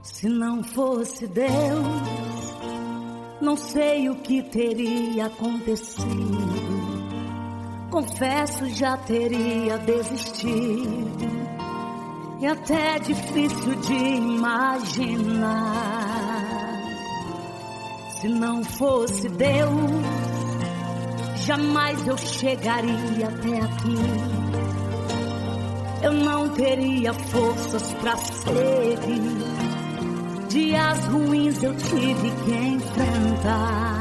Se não fosse Deus, não sei o que teria acontecido. Confesso, já teria desistido. E até difícil de imaginar. Se não fosse Deus, jamais eu chegaria até aqui. Eu não teria forças pra seguir. Dias ruins eu tive que enfrentar.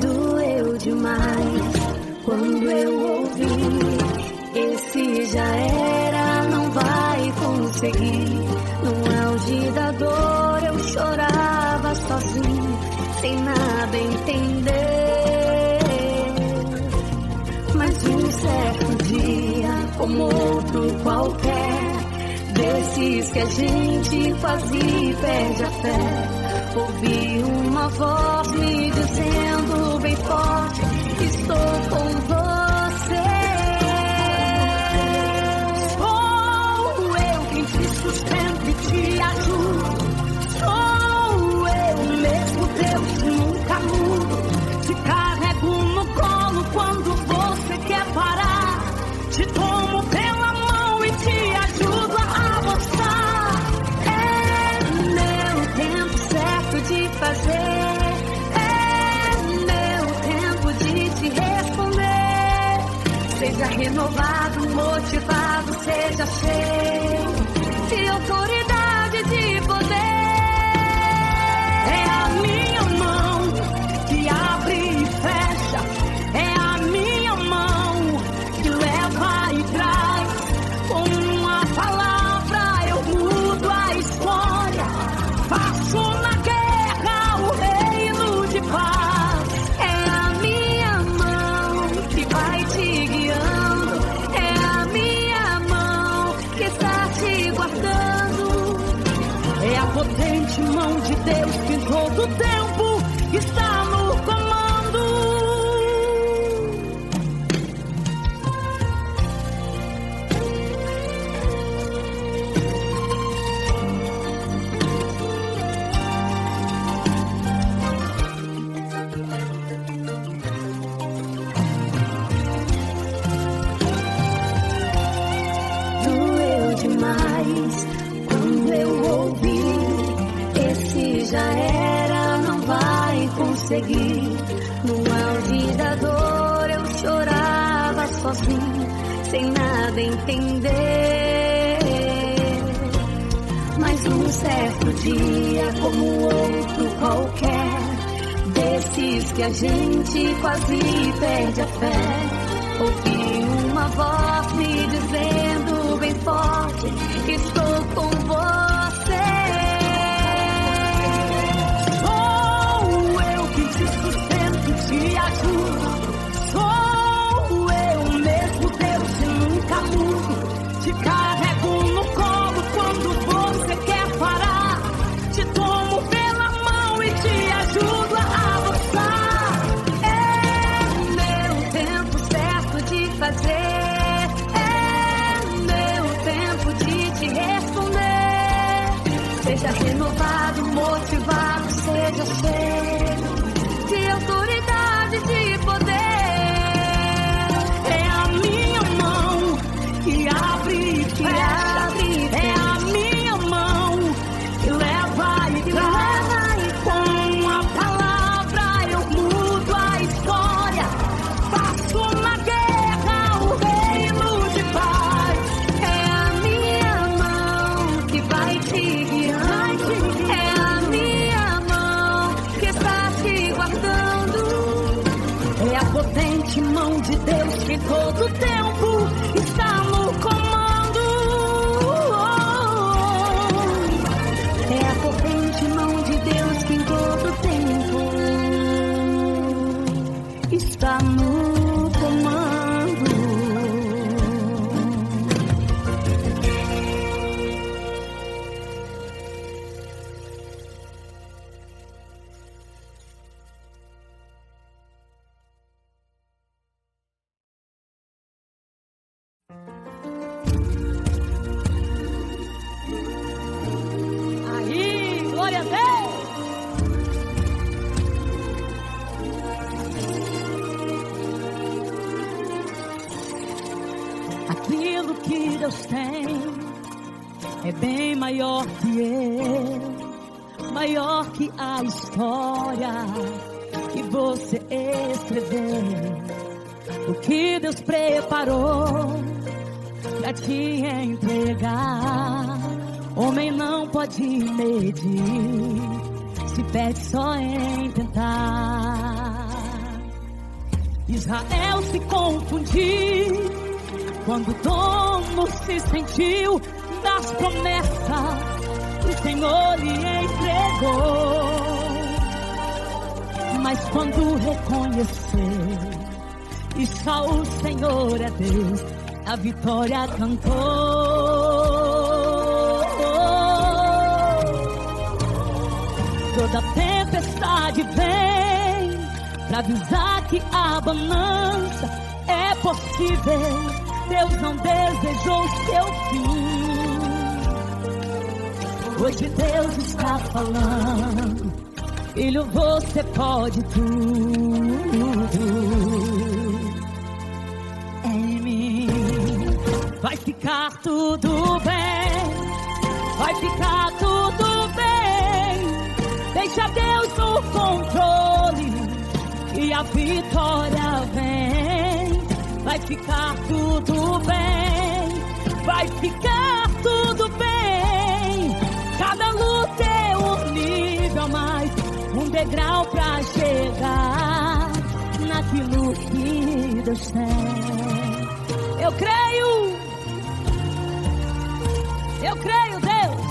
Doeu demais quando eu ouvi: esse já era, não vai conseguir. No auge da dor eu chorava sozinho, sem nada entender. Mas um certo dia, como outro qualquer, desses que a gente quase perde a fé, ouvi uma voz me dizendo bem forte: estou com você. Sou eu quem te sustento e te ajudo. Sou eu mesmo, Deus que nunca mudo. Te carrego no colo quando você quer parar. Te tomo pela mão e te ajudo a avançar. É meu tempo certo de fazer. É meu tempo de te responder. Seja renovado, motivado, seja cheio de autoridade, de poder. É a minha mão que abre e fecha. É a minha mão que leva e traz. Com uma palavra eu mudo a história. Faço na guerra o reino de paz. É a minha mão que vai te guiando. É a minha mão que está te guardando. É a potente mão de Deus que em todo tempo está no comando. Doeu demais quando eu ouvi: esse já era, não vai conseguir. No auge da dor eu chorava sozinho, sem nada entender. Mas um certo dia, como outro qualquer, desses que a gente quase perde a fé, ouvi uma voz me dizendo bem forte: estou com você. Sou eu que te sustento e te ajudo. Sou eu mesmo, Deus que nunca mudo. Te carrego no colo quando você quer parar. Te tomo pela mão e te ajudo a avançar. É meu tempo certo de fazer. É meu tempo de te responder. Seja renovado, motivado, seja cheio de autoridade, de poder. É a minha mão que abre e fecha. É a minha mão que leva e traz. Com uma palavra eu mudo a história. Faço na guerra o reino de paz. É a minha mão que vai te guiar. É a minha mão que Aquilo que Deus tem é bem maior que eu, maior que a história que você escreveu. O que Deus preparou pra te entregar, homem não pode medir, se perde só em tentar. Israel se confundiu quando o dono se sentiu das promessas que o Senhor lhe entregou. Mas quando reconheceu e só o Senhor é Deus, a vitória cantou. Toda tempestade vem pra avisar que a bonança é possível. Deus não desejou seu fim. Hoje Deus está falando: filho, você pode tudo em mim. Vai ficar tudo bem, vai ficar tudo bem. Deixa Deus no controle e a vitória vem. Vai ficar tudo bem, vai ficar tudo bem. Cada luta é um nível a mais, um degrau pra chegar naquilo que Deus tem. Eu creio, Deus.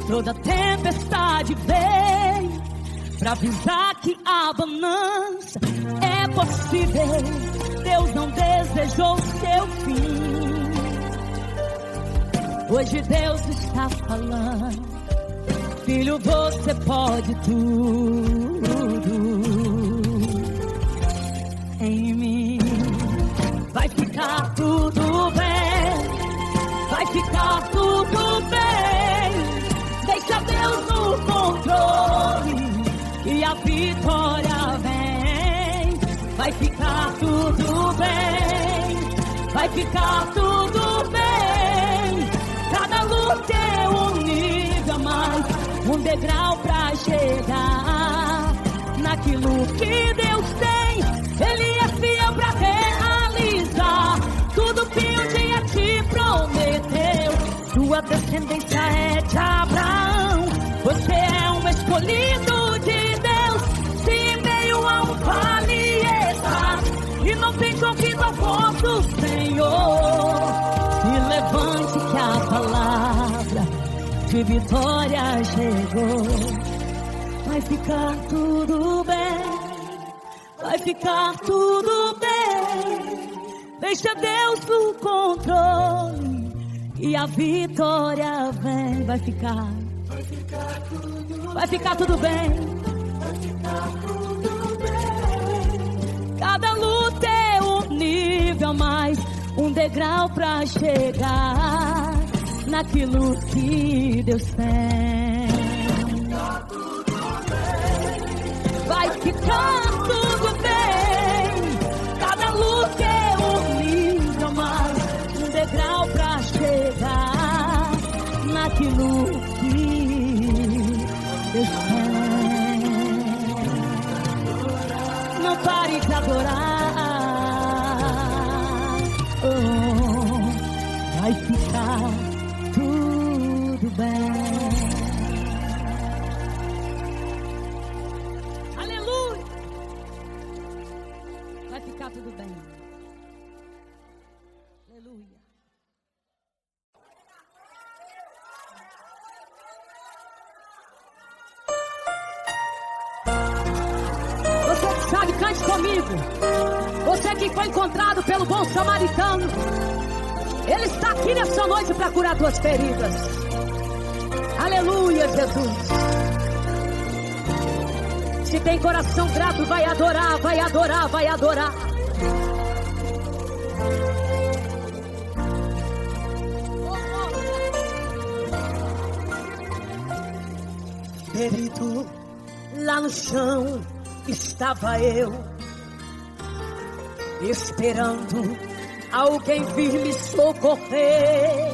Toda tempestade vem pra avisar que a bonança é possível. Deus não desejou seu fim. Hoje Deus está falando: filho, você pode tudo em mim. Vai ficar tudo bem, vai ficar tudo bem. Deixa Deus no controle e a vitória vem. Vai ficar tudo bem, vai ficar tudo bem. Cada luta é um nível a mais, um degrau pra chegar naquilo que Deus tem. Ele é fiel pra realizar tudo que um dia te prometeu. Sua descendência é de Abraão. Você é um escolhido de Deus. Se em meio a um vale está e não tem ouvido a voz do Senhor, se levante que a palavra de vitória chegou. Vai ficar tudo bem, vai ficar tudo bem. Deixa Deus no controle e a vitória vem. Vai ficar tudo, vai ficar tudo bem, vai ficar tudo bem. Cada luta é um nível a mais, um degrau pra chegar naquilo que Deus tem. Vai ficar tudo bem. Cada luta é um nível a mais, um degrau pra chegar naquilo que Deus tem. Não pare de adorar. Oh, vai ficar tudo bem. Aleluia. Vai ficar tudo bem. Aleluia. Você que sabe, cante comigo. Você que foi encontrado pelo bom samaritano, ele está aqui nessa noite para curar tuas feridas. Aleluia, Jesus. Se tem coração grato, vai adorar, vai adorar, vai adorar. Ferido lá no chão, estava eu, esperando alguém vir me socorrer.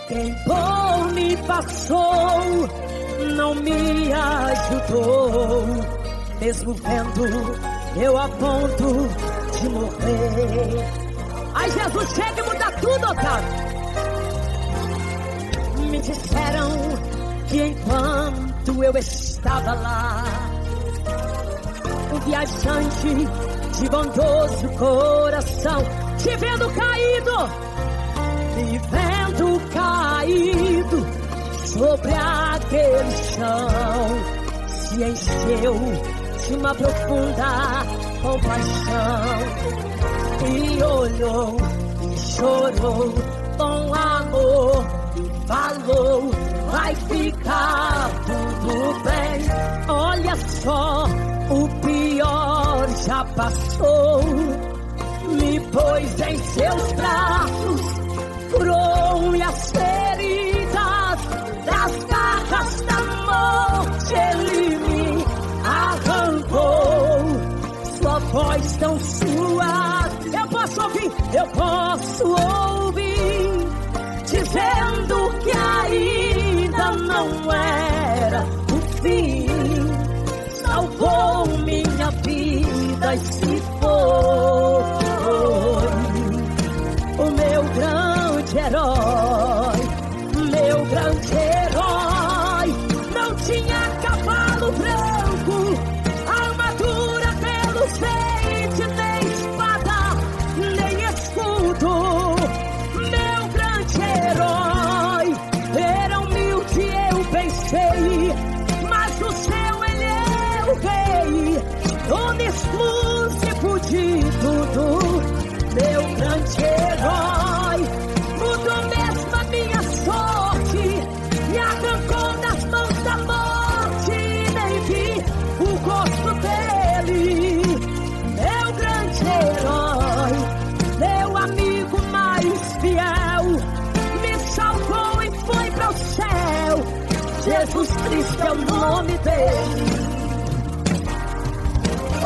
Quem por me passou, não me ajudou, mesmo vendo eu a ponto de morrer. Ai, Jesus, chega e muda tudo, Otávio. Me disseram que enquanto eu estava lá, um viajante de bondoso coração, te vendo caído, me vendo caído sobre aquele chão, se encheu de uma profunda compaixão e olhou e chorou com amor e falou: vai ficar tudo bem. Olha só, o pior já passou. Me pôs em seus braços, curou-me as feridas das garras da morte. Ele me arrancou. Sua voz tão suave, eu posso ouvir, dizendo que ainda não era o fim. Salvou minha vida e se foi o meu grande herói, meu grande herói. Não tinha cavalo branco, armadura pelo feito, nem espada, nem escudo. Meu grande herói era humilde, eu pensei, mas o seu ele é o rei, dono exclusivo de tudo. Meu grande herói mudou mesmo a minha sorte, me arrancou das mãos da morte, nem vi o rosto dele. Meu grande herói, meu amigo mais fiel, me salvou e foi para o céu. Jesus Cristo é o nome dele.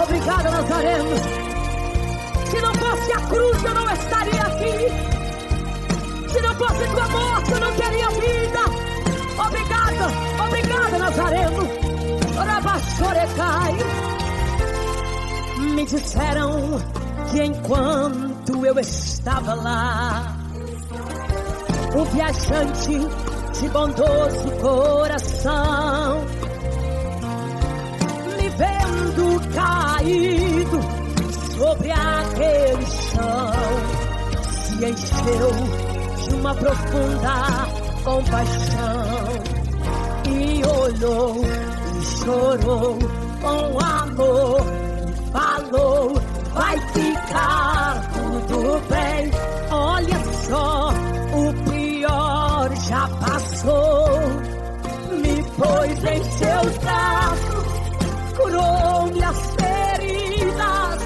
Obrigado, Nazareno. Se não fosse a cruz, eu não estaria aqui. Se não fosse tua morte, eu não teria vida. Obrigado, Nazareno. Orabachorecai. Me disseram que enquanto eu estava lá, o viajante de bondoso coração, me vendo caído sobre aquele chão, se encheu de uma profunda compaixão e olhou e chorou com amor e falou: vai ficar tudo bem. Olha só, o pior já passou. Me pôs em seus braços, curou-me as feridas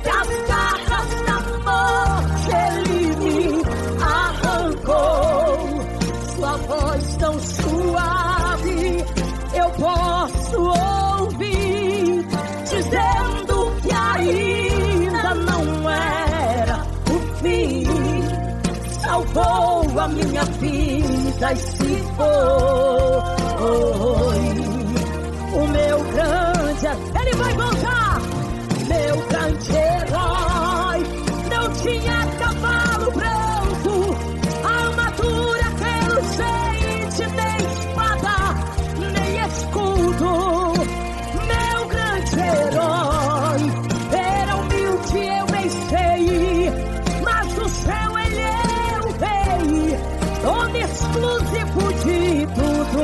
das garras da morte. Ele me arrancou. Sua voz tão suave, eu posso ouvir, dizendo que ainda não era o fim. Salvou a minha vida e se foi o meu grande, ele vai voltar. Meu grande herói não tinha cavalo branco, armadura pelo feite, nem espada, nem escudo. Meu grande herói era humilde, eu bem sei, mas o céu ele é o rei, dono exclusivo de tudo.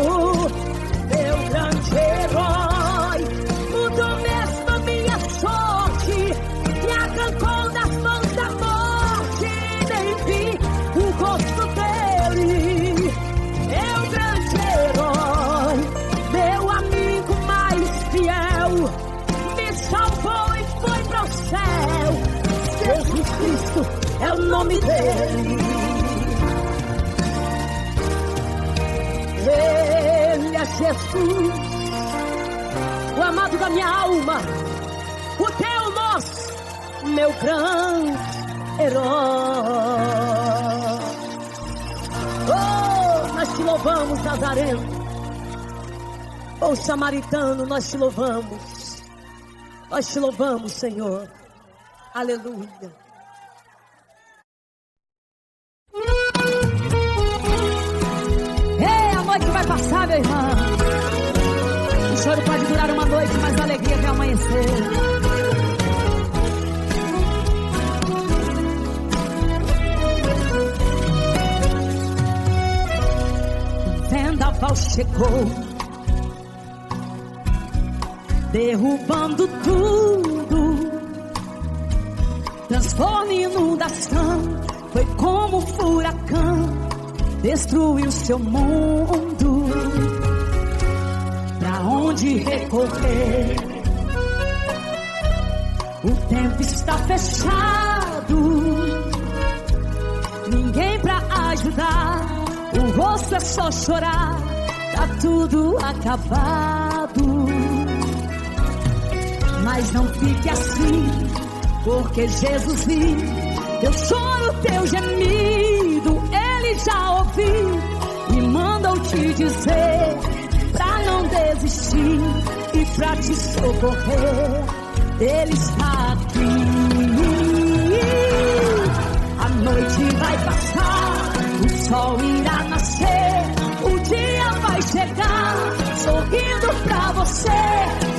Meu grande herói mudou mesmo a minha sorte, me arrancou das mãos da morte, nem vi o rosto dele. Meu grande herói, meu amigo mais fiel, me salvou e foi para o céu. Jesus Cristo é o nome dele. Ele é Jesus, o amado da minha alma, o teu nosso, meu grande herói. Oh, nós te louvamos, Nazareno. Oh, samaritano, nós te louvamos. Nós te louvamos, Senhor. Aleluia. Ei, a noite vai passar, meu irmão. O choro pode durar uma noite, mas a alegria vai amanhecer. O vendaval chegou, derrubando tudo, transforma em inundação. Foi como um furacão, destruiu seu mundo. Pra onde recorrer? O tempo está fechado, ninguém pra ajudar. O rosto é só chorar, tá tudo acabado. Mas não fique assim, porque Jesus viu teu choro, teu gemido. Ele já ouviu e mandou te dizer pra não desistir e pra te socorrer. Ele está aqui. A noite vai passar, o sol irá nascer, o dia vai chegar, sorrindo pra você.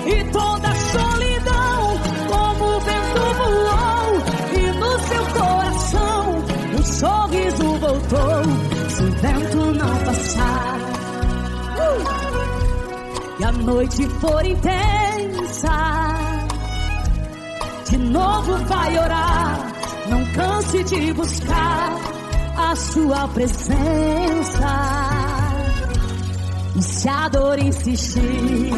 E toda a solidão como o vento voou, e no seu coração um sorriso voltou. Se o vento não passar e a noite for intensa, de novo vai orar. Não canse de buscar a sua presença. E se a dor insistir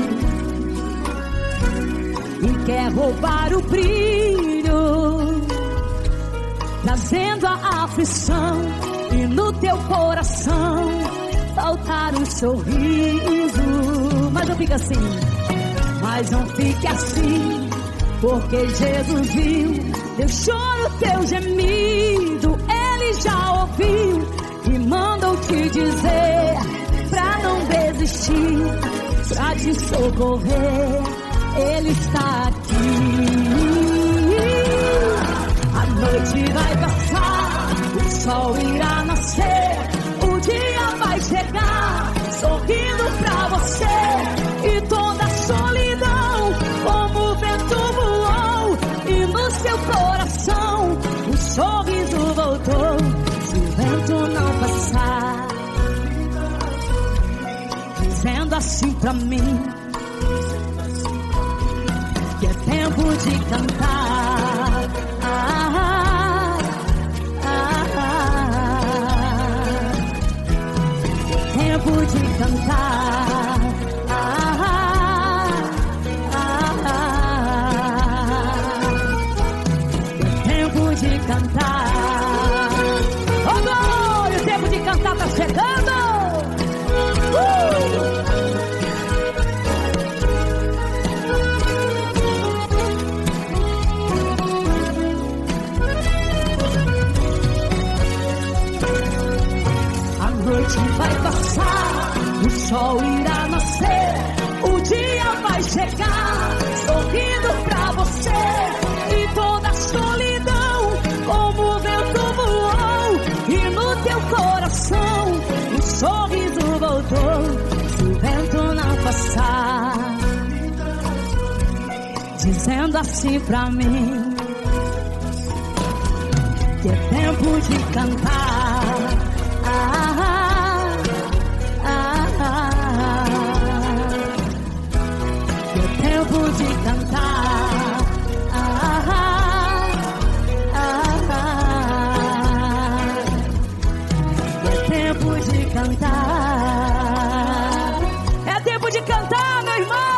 e quer roubar o brilho, trazendo a aflição, e no teu coração faltar um sorriso. Mas não fica assim, mas não fique assim, porque Jesus viu teu choro, teu gemido. Ele já ouviu e mandou te dizer pra não desistir, pra te socorrer. Ele está aqui. A noite vai passar, o sol irá nascer, o dia vai chegar, sorrindo pra você. E toda a solidão como o vento voou, e no seu coração o sorriso voltou. Se o vento não passar, dizendo assim pra mim que é tempo de cantar. Tempo de cantar. Tempo de cantar. Oh glória, o tempo de cantar tá chegando. A noite vai passar, o sol irá nascer, o dia vai chegar, sorrindo pra você. E toda a solidão como o vento voou, e no teu coração o sorriso voltou. Se o vento não passar, dizendo assim pra mim que é tempo de cantar. Que é tempo de cantar. Que é tempo de cantar. É tempo de cantar, meu irmão.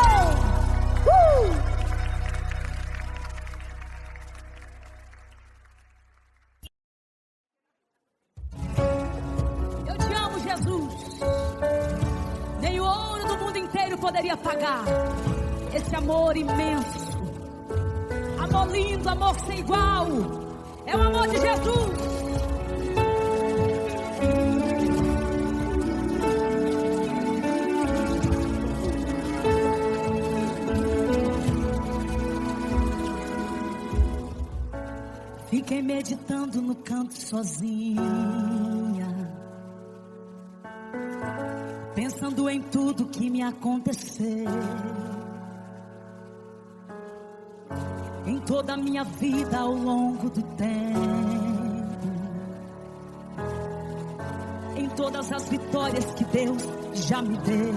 Jesus, nem o ouro do mundo inteiro poderia pagar esse amor imenso, amor lindo, amor sem igual, é o amor de Jesus. Fiquei meditando no canto sozinha, pensando em tudo que me aconteceu, em toda a minha vida ao longo do tempo, em todas as vitórias que Deus já me deu.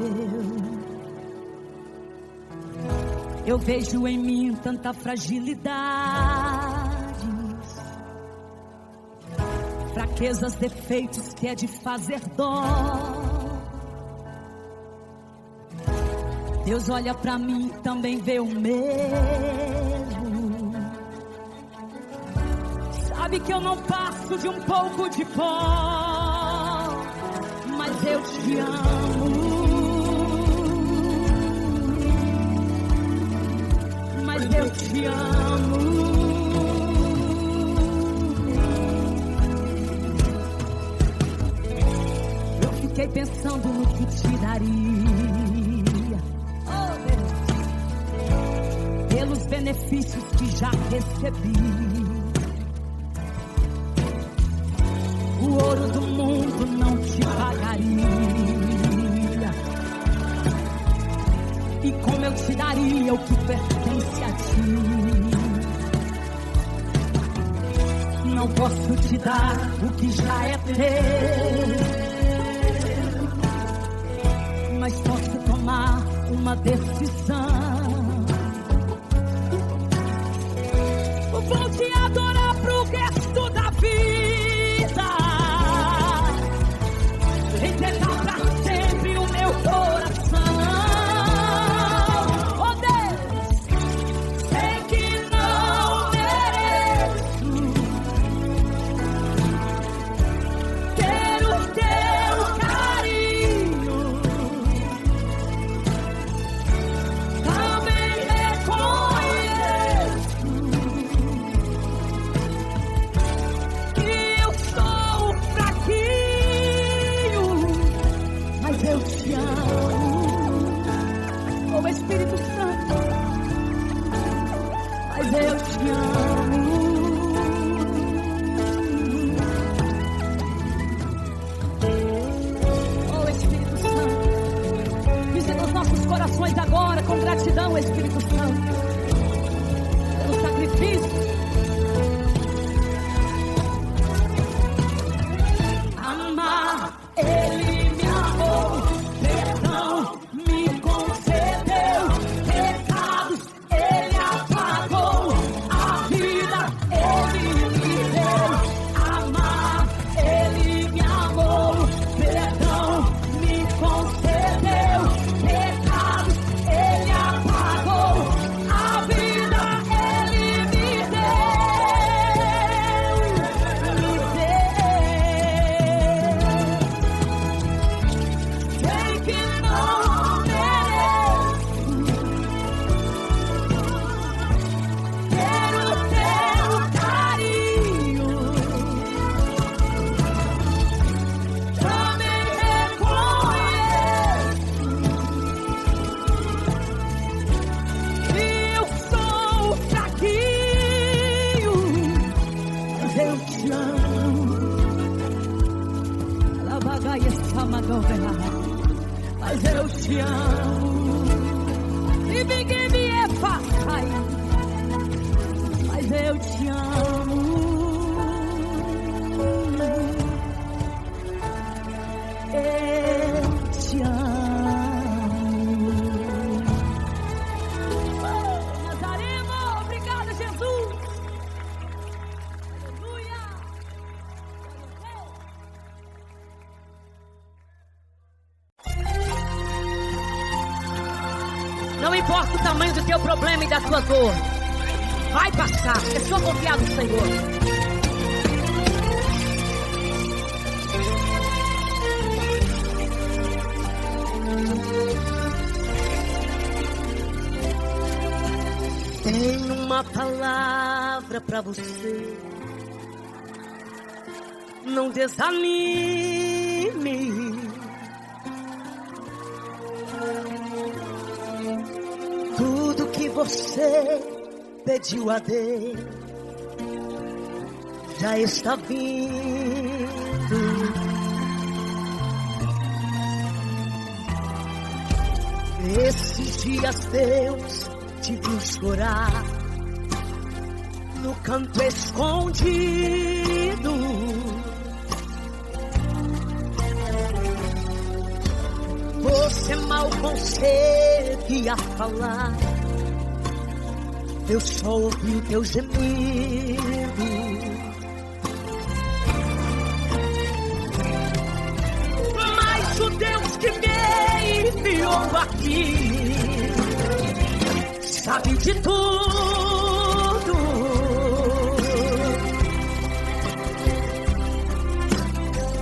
Eu vejo em mim tanta fragilidade, fraquezas, defeitos que é de fazer dó. Deus olha pra mim e também vê o mesmo. Sabe que eu não passo de um pouco de pó, mas eu te amo. Mas eu te amo. Fiquei pensando no que te daria, oh Deus, pelos benefícios que já recebi. O ouro do mundo não te pagaria, e como eu te daria o que pertence a ti. Não posso te dar o que já é teu, mas posso tomar uma decisão. Vou te adorar pro resto da vida, entregar pra sempre o meu coração. Oh Deus, sei que não mereço ter o teu carinho. Eu te amo, oh Espírito Santo, mas eu te amo. Oh Espírito Santo, visita os nossos corações agora com gratidão, Espírito Santo, pelo sacrifício. Amar Ele. Mas eu te amo, e ninguém me é fácil, mas eu te amo, eu te amo. Oh, Nazareno, obrigada, Jesus. Aleluia. Não importa o tamanho do teu problema e da tua dor, vai passar, é só confiar no Senhor. Tenho uma palavra pra você. Não desanime. Tudo que você pediu a Deus já está vindo. Esses dias Deus te viu chorar no canto escondido. Você mal conseguia falar, eu só ouvi teu gemido. Mas o Deus que me enviou aqui sabe de tudo.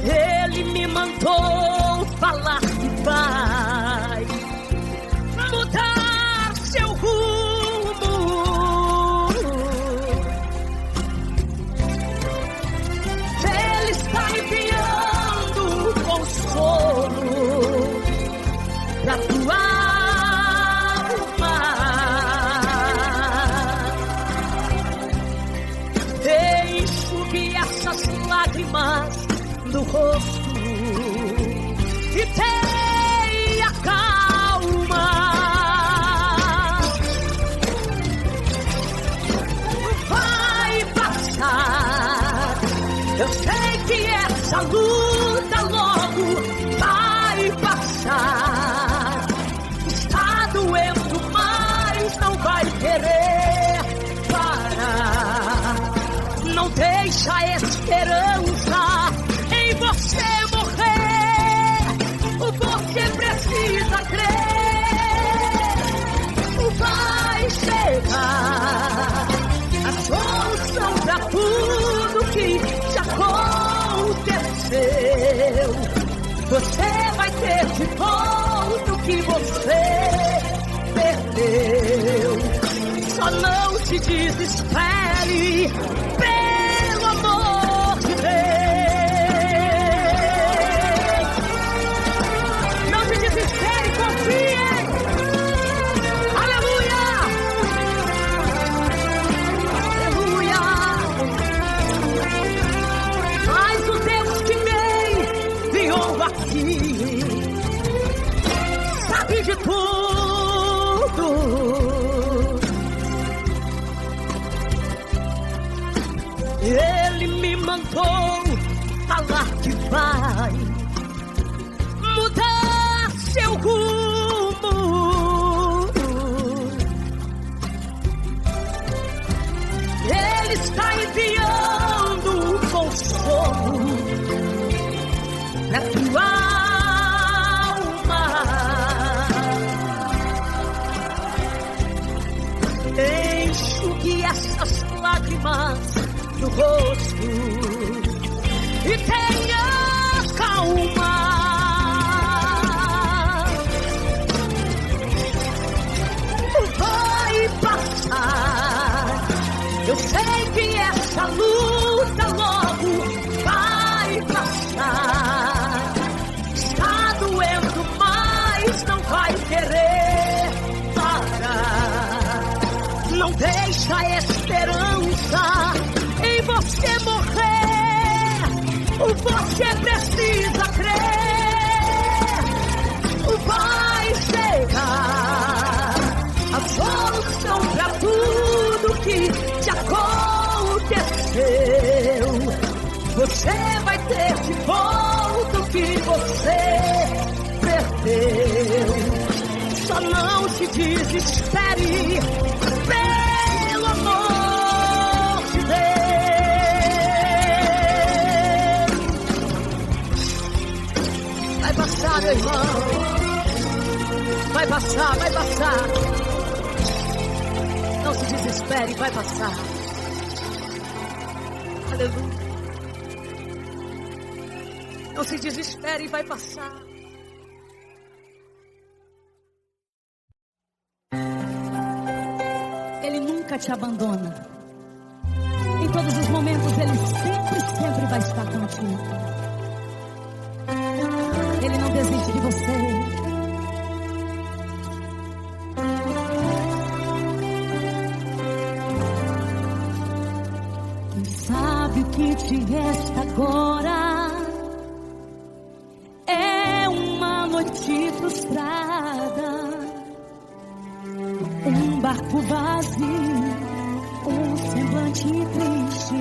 Ele me mandou falar que vai mudar seu rumo. Ele está enviando consolo pra tua alma. Enxugue essas lágrimas do rosto e tenha calma. Vai passar. Eu sei que essa luta logo vai passar. Está doendo, mas não vai querer parar. Não deixa a esperança em você morrer. Você precisa crer. Vai chegar a solução pra tudo que já aconteceu. Você vai ter de volta o que você perdeu. Só não se desespere, pelo amor de Deus. Sabe de tudo. Ele me mandou falar que vai mudar seu rumo. Ele está enviando um consolo pra tua alma. Enxugue essas lágrimas do rosto e tenha calma. Vai passar. Eu sei que essa luta logo vai passar. Está doendo, mas não vai querer parar. Não deixa a esperança em você morrer. Você precisa crer. Vai chegar a solução pra tudo que já aconteceu. Você vai ter de volta o que você perdeu. Só não se desespere, pelo amor de Deus. Vai passar, meu irmão. Vai passar, vai passar. Não se desespere, vai passar. Aleluia. Não se desespere, vai passar. Ele nunca nunca te abandona. Em todos os momentos Ele sempre vai estar contigo. Ele não desiste de você. Quem sabe o que te resta agora é uma noite frustrada, um barco vazio, um semblante triste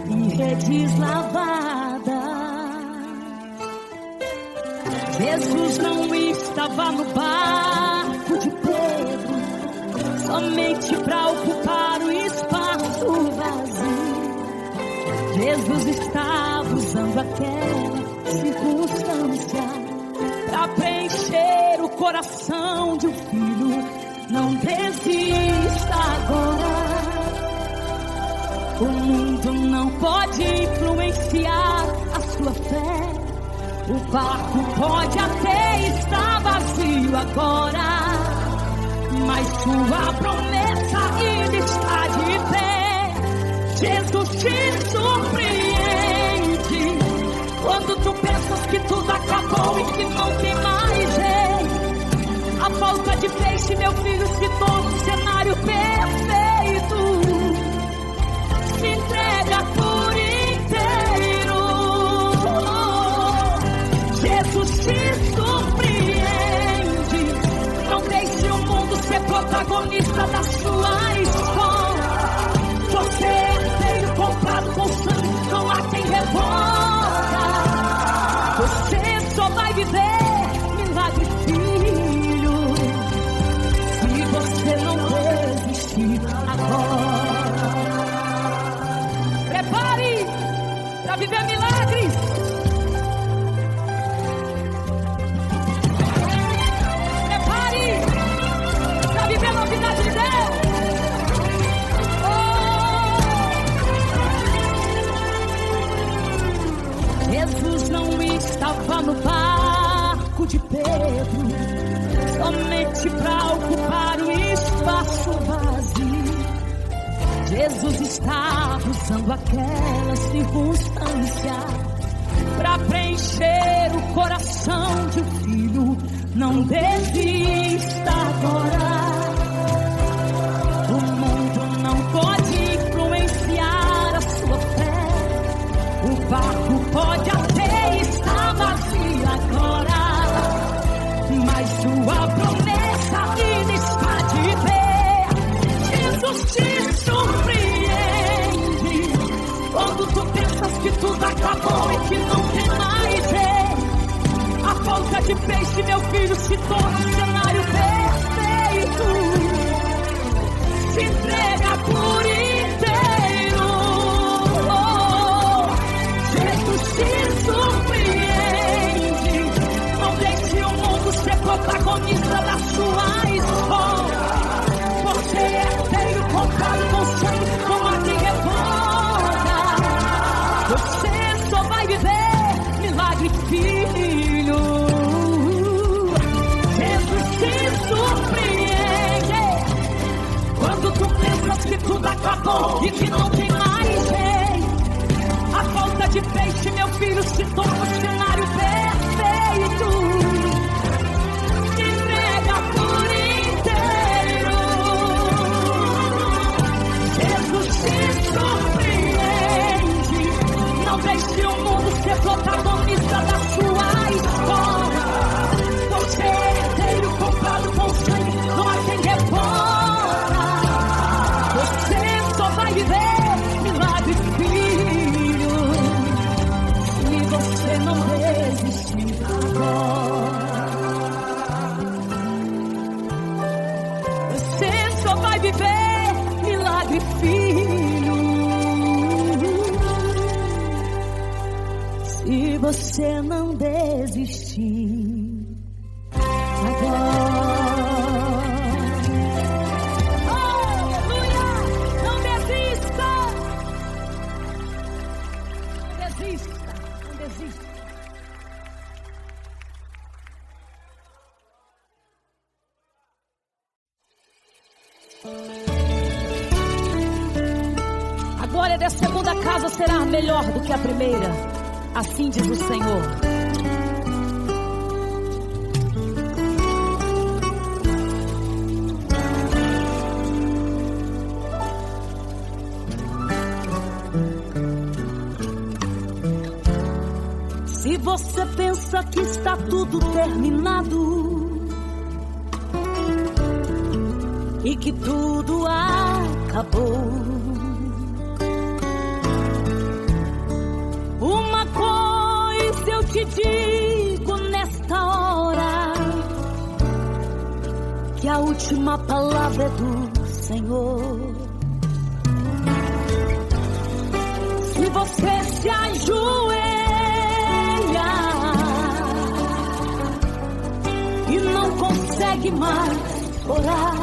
e redes lavadas. Jesus não estava no barco de Pedro somente para ocupar o espaço vazio. Jesus estava usando aquela circunstância para preencher o coração de um filho. Não desista agora. O mundo não pode influenciar a sua fé. O barco pode até estar vazio agora, mas sua promessa ainda está de pé. Jesus te surpreende quando tu pensas que tudo acabou e que não tem mais jeito. A falta de peixe, meu filho, se torna um cenário perfeito. Se entrega por inteiro. Jesus te surpreende. Não deixe o mundo ser protagonista da sua história. Você é inteiro, comprado com sangue, não há quem revolta. Você só vai viver milagre, filho, se você não desistir agora. Prepare para viver milagres. Prepare para viver a novidade de Deus. Oh! Jesus não estava no barco de Pedro somente para ocupar o espaço vazio. Jesus estava usando aquela circunstância para preencher o coração de um filho. Não desista agora. O mundo não pode influenciar a sua fé. O barco pode até estar vazio agora, mas sua promessa ainda está de pé. Jesus te surpreende quando tu pensas que tudo acabou e que não tem mais jeito. A falta de peixe, meu filho, se torna um cenário perfeito. Se entrega por inteiro. Jesus te surpreende. Não deixe o mundo ser protagonista da sua história. Você é inteiro, comprado com sangue, não há quem revolta. Você só vai viver milagre, filho. Jesus te surpreende quando tu pensas que tudo acabou e que não tem mais jeito. A falta de peixe, meu filho, se torna um cenário perfeito. Se entrega por inteiro. Jesus te surpreende. Não deixe o mundo ser protagonista da sua história. Você é inteiro, comprado com sangue, não há quem revolta. Você só vai viver milagre, filho, se você não desistir agora. Você só vai viver milagre, filho, se você não desistir agora. Aleluia! Não desista! Não desista! Não desista! glória da segunda casa será melhor do que a primeira. Assim diz o Senhor. Se você pensa que está tudo terminado e que tudo acabou, uma coisa eu te digo nesta hora, que a última palavra é do Senhor. Se você se ajoelha e não consegue mais orar,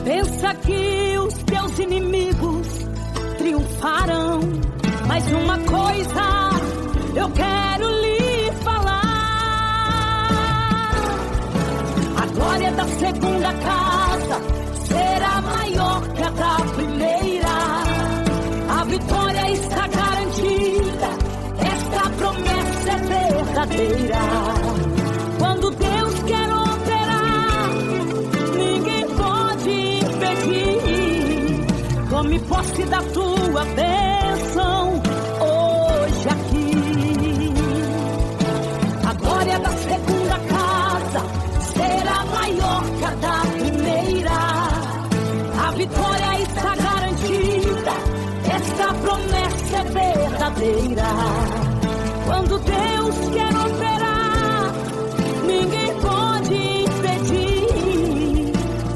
pensa que os teus inimigos triunfarão, mas uma coisa eu quero lhe falar: a glória da segunda casa será maior que a da primeira. A vitória está garantida, esta promessa é verdadeira. Quando Deus quer operar, ninguém pode impedir. Tome posse da tua bênção hoje aqui. A glória da segunda casa será maior que a da primeira. A vitória está garantida, esta promessa é verdadeira. Quando Deus quer operar, ninguém pode impedir.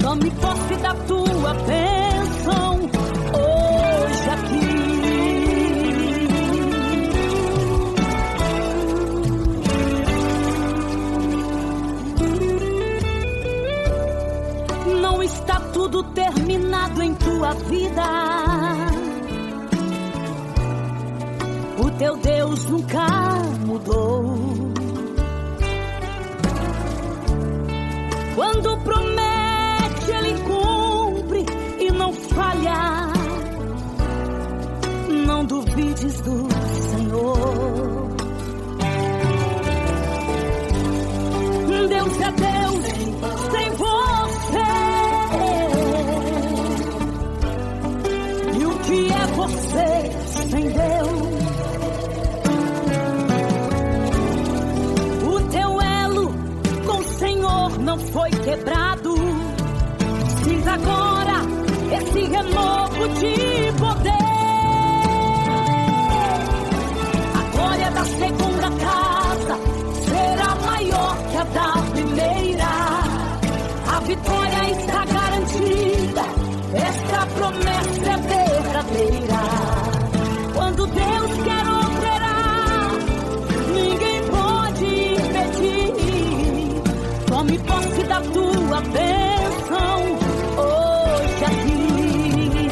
Tome posse da tua bênção hoje aqui. Não está tudo terminado em tua vida. O teu Deus nunca mudou. Quando promete, Ele cumpre e não falha. Não duvides do Senhor. Deus é Deus sem você. E o que é você sem Deus? Não foi quebrado. Diz agora esse renovo de poder. A glória da segunda casa será maior que a da primeira. A vitória está garantida, esta promessa é verdadeira. Quando Deus quer operar, ninguém pode impedir. Tome posse da tua bênção hoje aqui.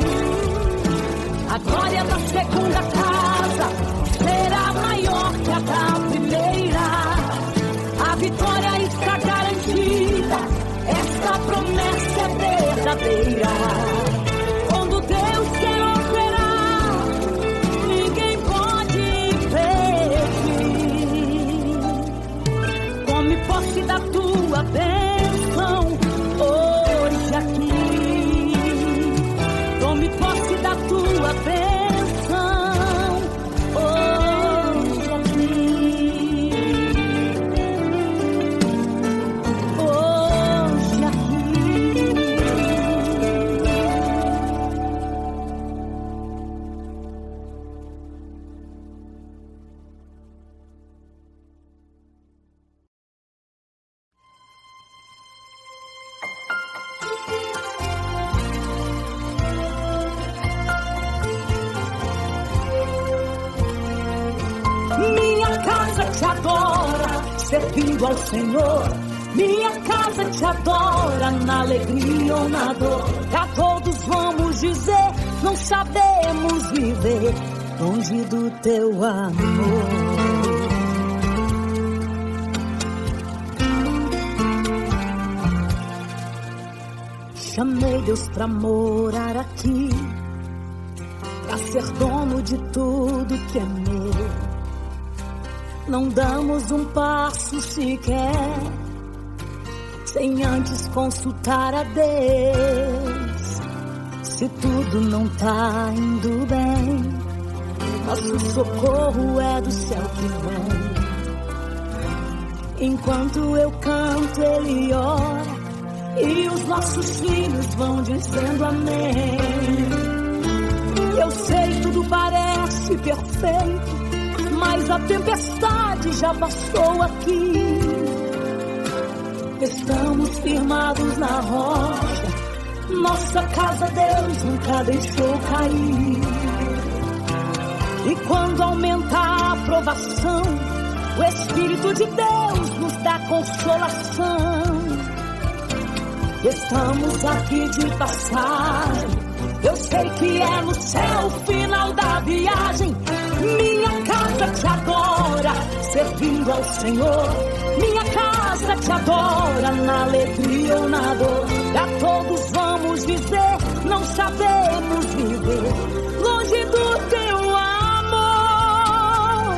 A glória da segunda casa será maior que a da primeira. A vitória está garantida, esta promessa é verdadeira. Quando Deus quer operar, ninguém pode impedir. Tome posse da tua bênção hoje aqui. Tome posse da tua bênção hoje aqui. Hoje aqui. Te adora, servindo ao Senhor. Minha casa te adora, na alegria ou na dor. A todos vamos dizer, não sabemos viver longe do teu amor. Chamei Deus pra morar aqui, pra ser dono de tudo que é meu. Não damos um passo sequer sem antes consultar a Deus. Se tudo não tá indo bem, nosso socorro é do céu que vem. Enquanto eu canto, Ele ora, e os nossos filhos vão dizendo amém. Eu sei, tudo parece perfeito, mas a tempestade já passou aqui. Estamos firmados na rocha, nossa casa Deus nunca deixou cair. E quando aumentar a provação, o Espírito de Deus nos dá consolação. Estamos aqui de passagem, eu sei que é no céu o final da viagem. Minha casa te adora, servindo ao Senhor. Minha casa te adora, na alegria ou na dor. A todos vamos dizer, não sabemos viver longe do teu amor.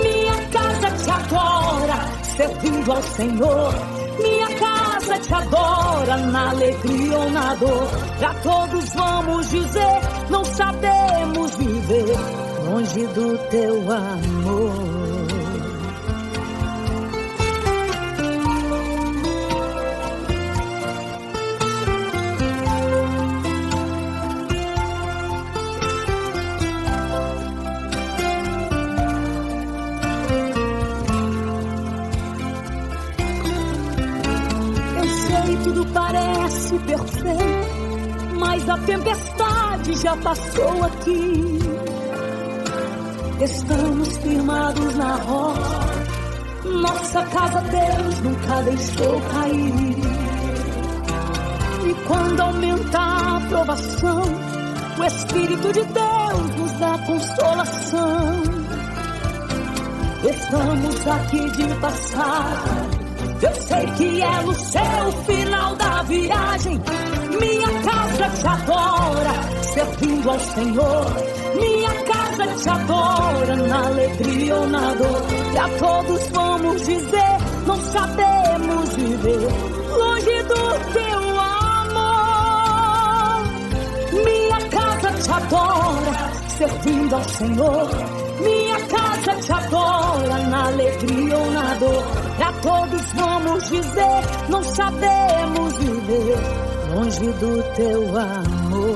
Minha casa te adora, servindo ao Senhor. Minha casa te adora, na alegria ou na dor. Pra todos vamos dizer, não sabemos viver longe do teu amor. Tudo parece perfeito, mas a tempestade já passou aqui. Estamos firmados na rocha, nossa casa Deus nunca deixou cair. E quando aumentar a provação, o Espírito de Deus nos dá consolação. Estamos aqui de passagem, eu sei que é no céu o final da viagem. Minha casa te adora, servindo ao Senhor. Minha casa te adora, na alegria ou na dor. E a todos vamos dizer, não sabemos viver longe do teu amor. Minha casa te adora, servindo ao Senhor. Minha casa te adora, na alegria ou na dor. Pra todos vamos dizer, não sabemos viver longe do teu amor.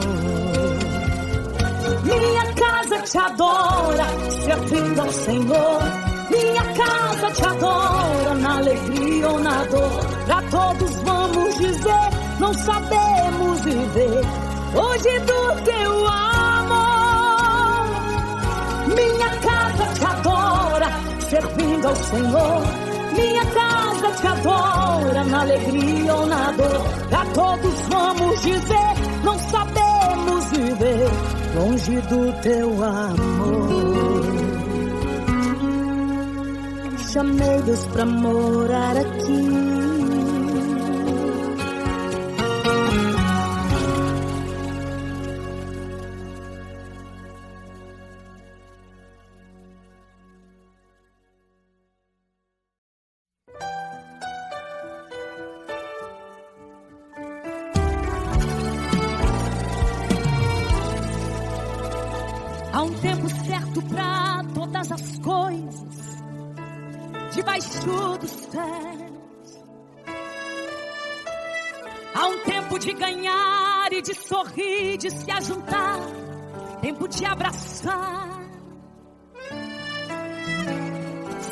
Minha casa te adora, servindo ao Senhor. Minha casa te adora, na alegria ou na dor. Pra todos vamos dizer, não sabemos viver longe do teu amor. Minha casa te adora, servindo ao Senhor. Minha casa te adora, na alegria ou na dor. Pra todos vamos dizer, não sabemos viver longe do teu amor. Chamei Deus pra morar aqui. Há um tempo certo pra todas as coisas, debaixo dos céus. Há um tempo de ganhar e de sorrir, de se ajuntar, tempo de abraçar.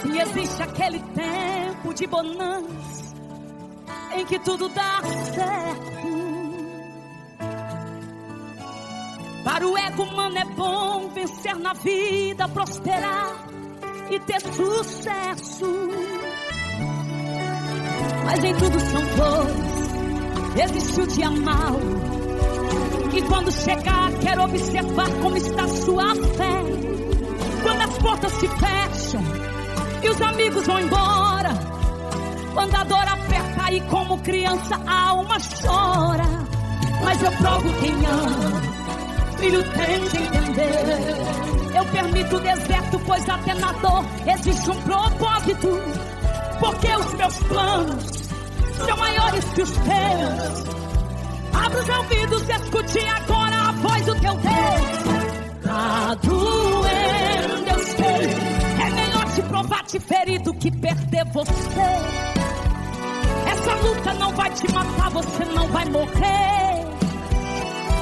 Sim, existe aquele tempo de bonança, em que tudo dá certo. Para o ego humano é bom vencer na vida, prosperar e ter sucesso. Mas em tudo são flores, existe o dia mau, que quando chegar quer observar como está sua fé. Quando as portas se fecham e os amigos vão embora, quando a dor aperta e como criança a alma chora. mas eu provo quem ama. Filho, tem que entender. Eu permito o deserto, pois até na dor existe um propósito. Porque os meus planos são maiores que os teus. Abra os ouvidos e escute agora a voz do teu Deus. Tá doendo, eu sei. É melhor te provar, te ferir do que perder você. Essa luta não vai te matar, você não vai morrer.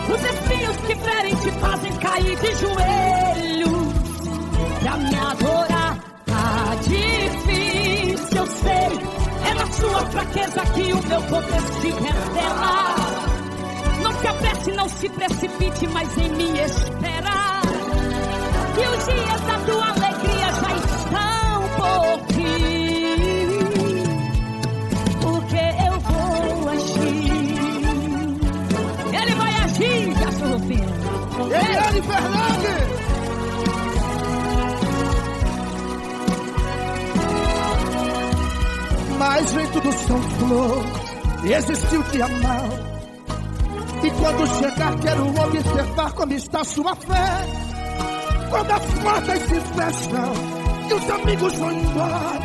Os espinhos que ferem te fazem cair de joelhos. Pra me adorar tá difícil, eu sei. É na sua fraqueza que o meu poder se revela. Não se apresse, não se precipite, mas em mim espera. Que os dias da tua alegria já estão por vir. Porque eu vou agir. Ele vai agir, cachorro fino. Eliane Fernandes. Mas vem tudo são flor, existiu dia mal. E quando chegar quero observar como está sua fé. Quando as portas se fecham e os amigos vão embora.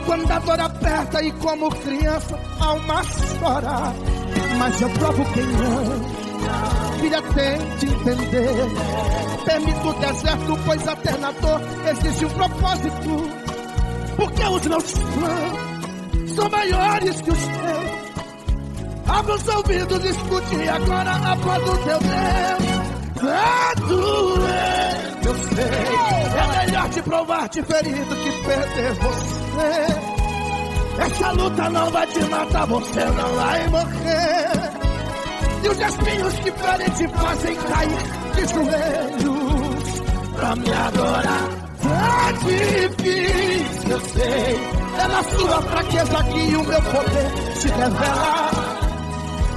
Quando a dor aperta e como criança a alma chora. Mas eu provo quem ama. Filha, tente entender. Permito o deserto, pois até na dor existe um propósito. Porque os meus planos são maiores que os teus. Abra os ouvidos, escute agora a voz do teu Deus. Tá doendo, eu sei. É melhor te provar, te ferir do que perder você. Essa luta não vai te matar, você não vai morrer. E os espinhos que ferem te fazem cair de joelhos. Pra me adorar tá difícil, eu sei. É na sua fraqueza que o meu poder se revela.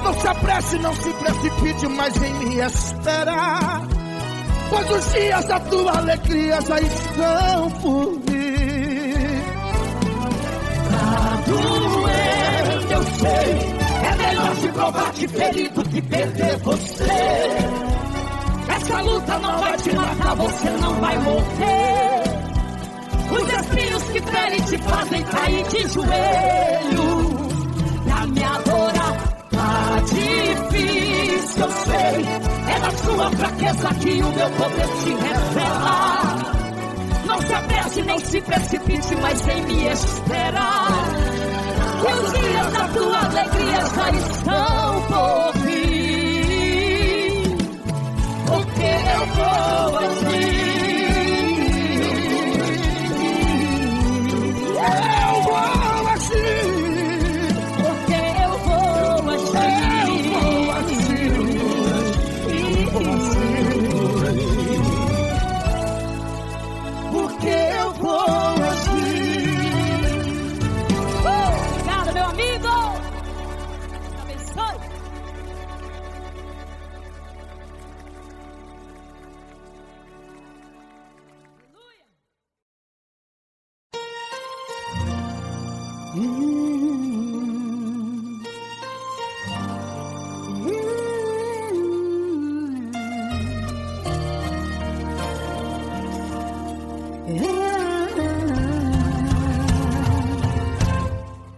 Não se apresse, não se precipite, mas em mim espera. Pois os dias da tua alegria já estão por vir. Tá doendo, eu sei. É melhor te provar, te ferir do que perder você. Essa luta não vai te matar, você não vai morrer. Os espinhos que ferem te fazem cair de joelho. Pra me adorar tá difícil, eu sei. É na sua fraqueza que o meu poder se revela. Não se apresse, nem se precipite, mas em me espera. Que os dias da tua alegria já estão por vir. Porque eu vou agir. Eu vou agir. Porque eu vou agir. Eu vou agir. Porque eu vou agir. Obrigada, meu amigo. Abençoe.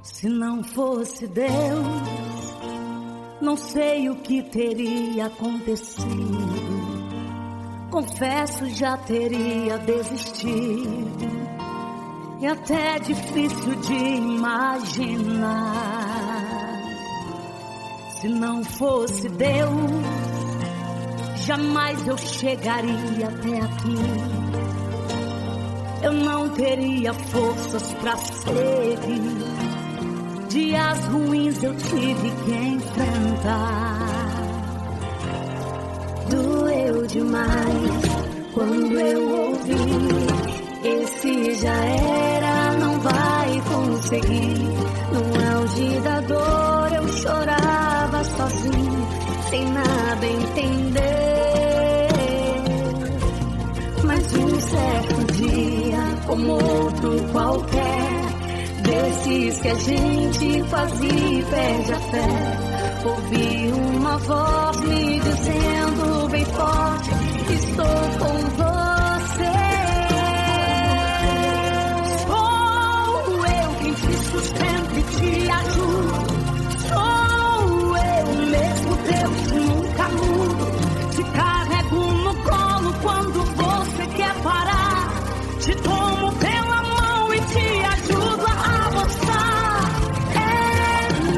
Se não fosse Deus, não sei o que teria acontecido. Confesso, já teria desistido. E até é difícil de imaginar. Se não fosse Deus, jamais eu chegaria até aqui. Eu não teria forças pra seguir. Dias ruins eu tive que enfrentar. Doeu demais quando eu ouvi: esse já era, não vai conseguir. No auge da dor eu chorava sozinho, sem nada entender. Mas um certo dia, como outro qualquer, desses que a gente quase perde a fé, ouvi uma uma voz me dizendo bem forte: estou com você. Sou eu quem te sustento e te ajudo. Sou eu mesmo, Deus, nunca mudo. Te carrego no colo quando você quer parar. Te tomo pela mão e te ajudo a avançar. É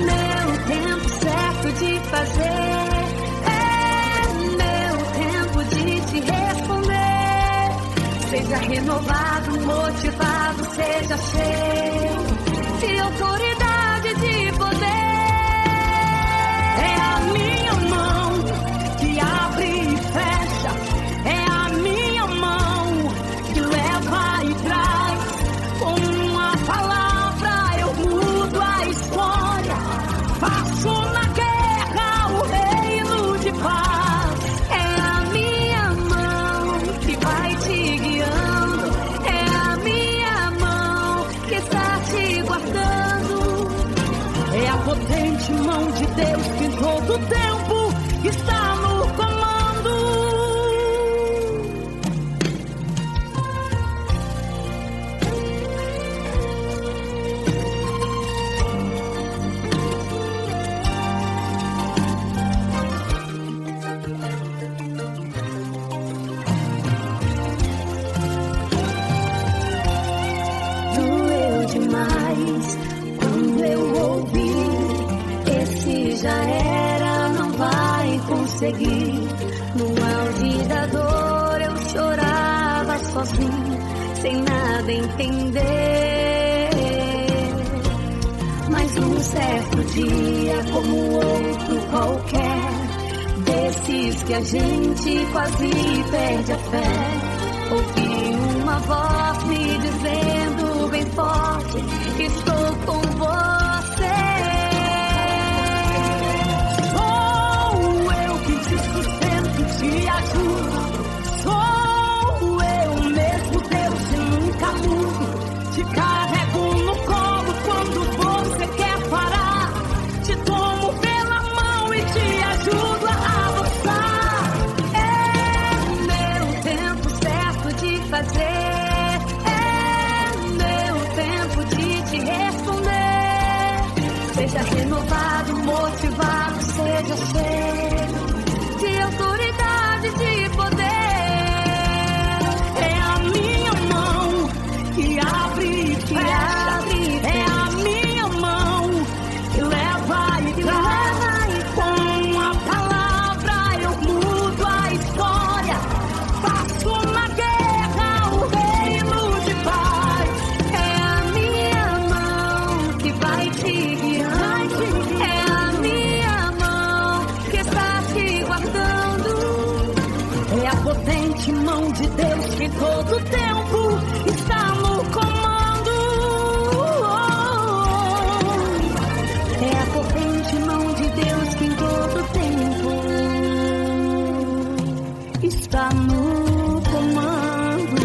meu tempo certo de fazer. É meu tempo de te responder. Seja renovado, motivado, seja cheio de autoridade, de poder. É a minha mão que abre e fecha. É a minha mão que leva e traz. Com uma palavra eu mudo a história. Faço na guerra o reino de paz. É a minha mão que vai te guiando. É a minha mão que está te guardando. É a potente mão de Deus que em todo tempo está no comando. Doeu demais quando eu ouvi: esse já era, não vai conseguir. No auge da dor eu chorava sozinho, sem nada entender. Mas um certo dia, como outro qualquer, desses que a gente quase perde a fé, ouvi uma voz me dizendo bem forte: estou com você. Sou eu que te sustento e te ajudo. Sou eu mesmo, Deus, e nunca mudo. Te carrego no colo quando você quer parar. Te tomo pela mão e te ajudo a avançar. É meu tempo certo de fazer. É meu tempo de te responder. Seja renovado, motivado, seja cheio de autoridade, de poder. É a minha mão que abre e fecha. É a minha mão que leva e traz. Com uma palavra eu mudo a história. Faço na guerra o reino de paz. É a minha mão que vai te guiar. É a minha mão que está te guardando. É a potente mão de Deus que em todo tempo está no comando. É a potente mão de Deus que em todo tempo está no comando.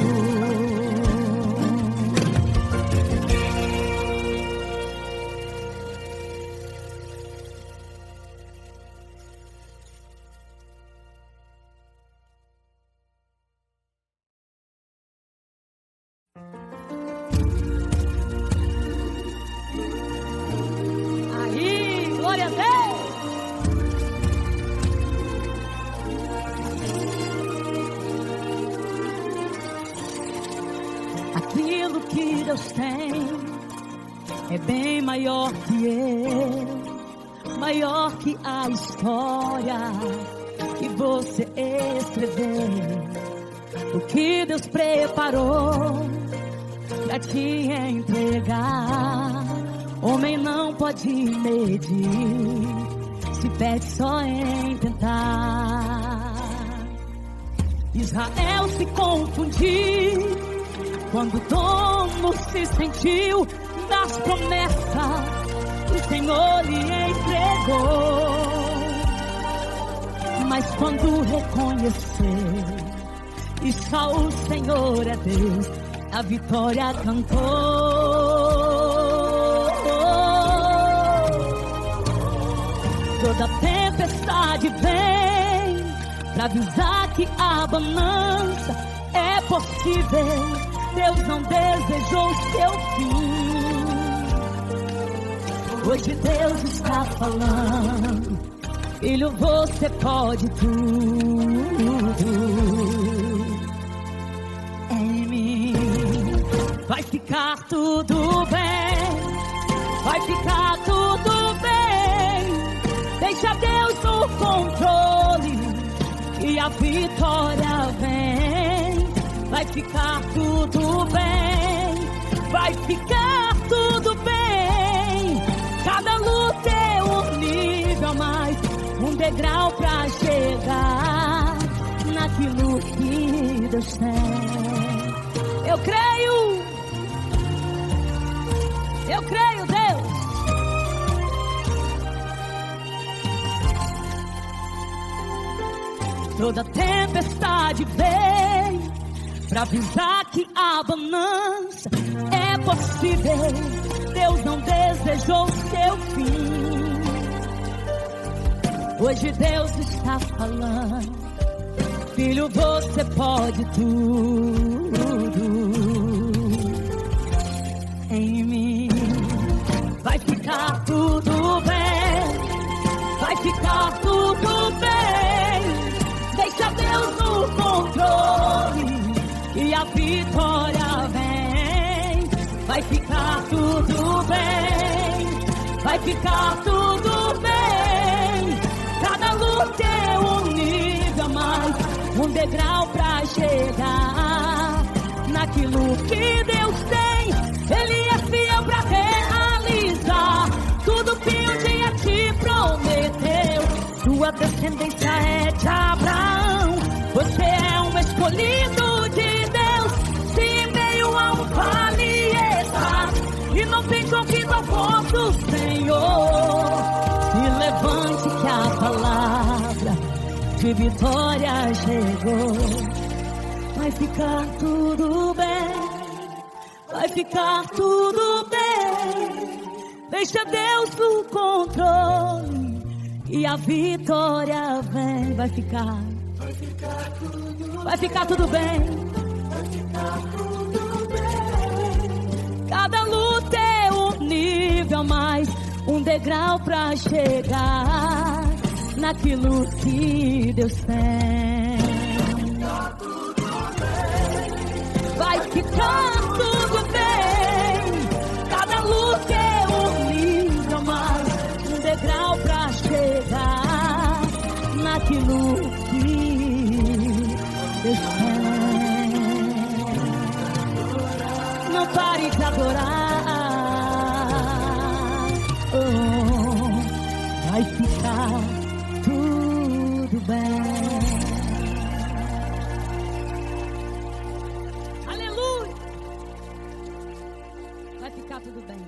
Aí, glória a Deus! Aquilo que Deus tem é bem maior que eu, maior que a história que você escreveu. O que Deus preparou pra te entregar, homem não pode medir, se perde só em tentar. Israel se confundiu quando o dono se sentiu das promessas que o Senhor lhe entregou. Mas quando reconheceu e só o Senhor é Deus, a vitória cantou. Toda tempestade tempestade vem pra avisar que a bonança é possível. Deus não desejou seu fim. Hoje Deus está falando: filho, você pode tudo em mim. Vai ficar tudo bem, vai ficar tudo bem. Deixa Deus no controle e a vitória vem. Vai ficar tudo bem, vai ficar tudo bem. Cada luta é um nível a mais, um degrau pra chegar naquilo que Deus tem. Eu creio, Deus. Toda tempestade vem pra avisar que a bonança é possível. Deus não desejou seu fim. Hoje Deus está falando: filho, você pode tudo em mim. Vai ficar tudo bem, vai ficar tudo bem. Deixa Deus no controle e a vitória vem. Vai ficar tudo bem, vai ficar tudo bem. Cada luta é um nível a mais, um degrau pra chegar naquilo que Deus tem. Ele é fiel pra realizar tudo que um dia te prometeu. Sua descendência é de Abraão. Você é um escolhido de Deus. Se em meio a um vale está e não tem corrida ao vosso Senhor, se levante que a palavra de vitória chegou. Vai ficar tudo bem, vai ficar tudo bem. Deixa Deus no controle e a vitória vem. Vai ficar tudo bem. Cada luta é um nível a mais, um degrau pra chegar naquilo que Deus tem. Vai ficar tudo bem. Cada luta é um nível a mais, um degrau pra chegar naquilo que Deus tem. Não pare de adorar. Oh, vai ficar tudo bem. Aleluia. Vai ficar tudo bem.